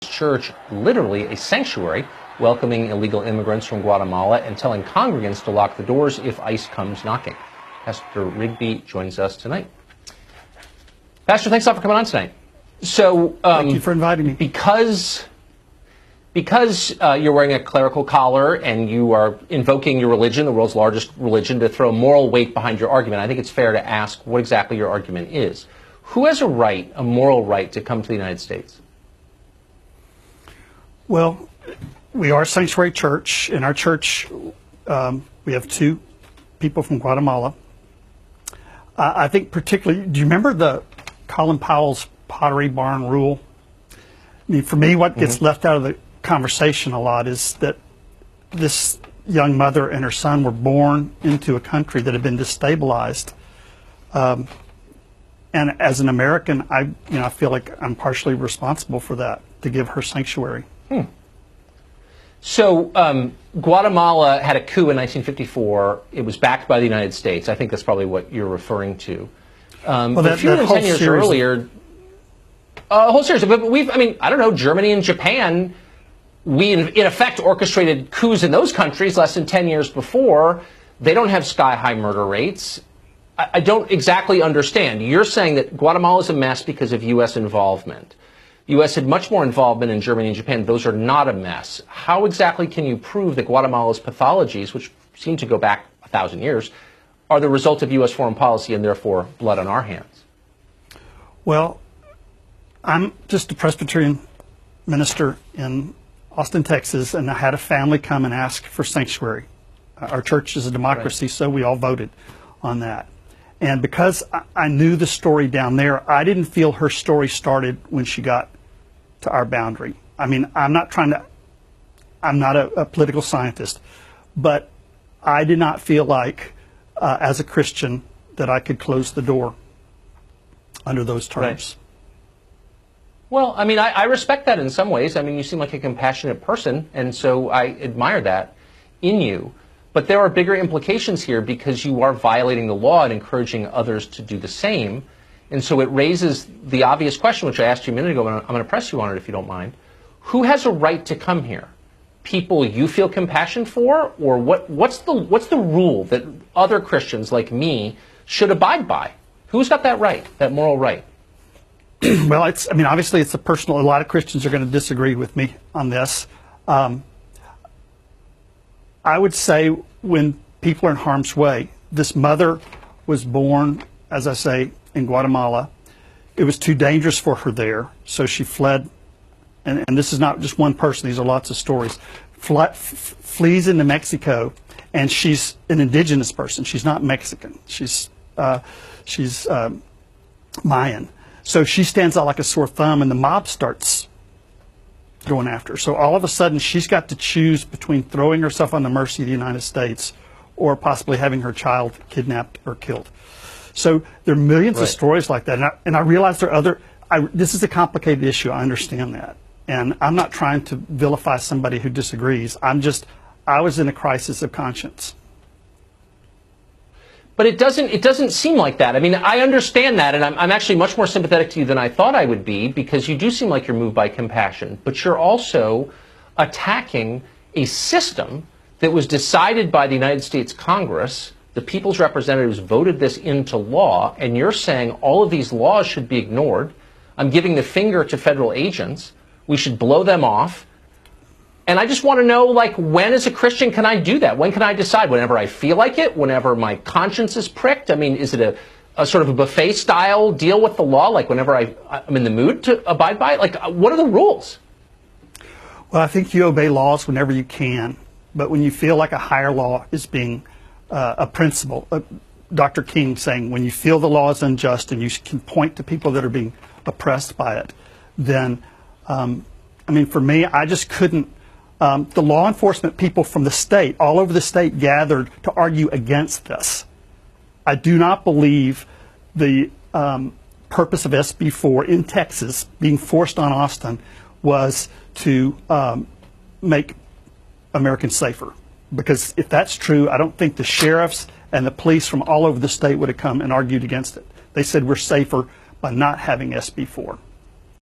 church literally a sanctuary, welcoming illegal immigrants from Guatemala and telling congregants to lock the doors if ICE comes knocking. Pastor Rigby joins us tonight. Pastor, thanks a lot for coming on tonight. So, thank you for inviting me. Because you're wearing a clerical collar and you are invoking your religion, the world's largest religion, to throw moral weight behind your argument, I think it's fair to ask what exactly your argument is. Who has a right, a moral right, to come to the United States? Well, we are a sanctuary church. In our church, we have 2 people from Guatemala. I think particularly, do you remember the Colin Powell's Pottery Barn rule? I mean, for me, what gets left out of the conversation a lot is that this young mother and her son were born into a country that had been destabilized. And as an American, I feel like I'm partially responsible for that, to give her sanctuary. So Guatemala had a coup in 1954. It was backed by the United States. I think that's probably what you're referring to. But fewer than 10 years earlier, a whole series. But I don't know, Germany and Japan, we in effect orchestrated coups in those countries less than 10 years before. They don't have sky-high murder rates. I don't exactly understand. You're saying that Guatemala is a mess because of U.S. involvement. U.S. had much more involvement in Germany and Japan. Those are not a mess. How exactly can you prove that Guatemala's pathologies, which seem to go back 1,000 years, are the result of U.S. foreign policy and therefore blood on our hands? Well, I'm just a Presbyterian minister in Austin, Texas, and I had a family come and ask for sanctuary. Our church is a democracy, so we all voted on that. And because I knew the story down there, I didn't feel her story started when she got to our boundary. I mean, I'm not a political scientist, but I did not feel like, as a Christian, that I could close the door under those terms. Right. Well, I mean, I respect that in some ways. I mean, you seem like a compassionate person, and so I admire that in you. But there are bigger implications here because you are violating the law and encouraging others to do the same. And so it raises the obvious question, which I asked you a minute ago, and I'm going to press you on it if you don't mind. Who has a right to come here? People you feel compassion for? Or what's the rule that other Christians like me should abide by? Who's got that right, that moral right? Well, obviously it's a personal, a lot of Christians are going to disagree with me on this. I would say when people are in harm's way, this mother was born, as I say, in Guatemala. It was too dangerous for her there, so she fled. And this is not just one person, these are lots of stories. Flees into Mexico, and she's an indigenous person. She's not Mexican. She's Mayan. So she stands out like a sore thumb, and the mob starts going after her. So all of a sudden, she's got to choose between throwing herself on the mercy of the United States or possibly having her child kidnapped or killed. So there are millions of stories like that. And I realize there are other, this is a complicated issue. I understand that. And I'm not trying to vilify somebody who disagrees. I was in a crisis of conscience. But it doesn't seem like that. I mean, I understand that, and I'm actually much more sympathetic to you than I thought I would be, because you do seem like you're moved by compassion. But you're also attacking a system that was decided by the United States Congress. The people's representatives voted this into law, and you're saying all of these laws should be ignored. I'm giving the finger to federal agents. We should blow them off. And I just want to know, like, when as a Christian can I do that? When can I decide? Whenever I feel like it? Whenever my conscience is pricked? I mean, is it a sort of a buffet-style deal with the law? Like, whenever I'm in the mood to abide by it? Like, what are the rules? Well, I think you obey laws whenever you can. But when you feel like a higher law is being a principle, Dr. King saying, when you feel the law is unjust and you can point to people that are being oppressed by it, then, for me, I just couldn't. The law enforcement people from the state, all over the state, gathered to argue against this. I do not believe the purpose of SB 4 in Texas being forced on Austin was to make Americans safer. Because if that's true, I don't think the sheriffs and the police from all over the state would have come and argued against it. They said we're safer by not having SB 4.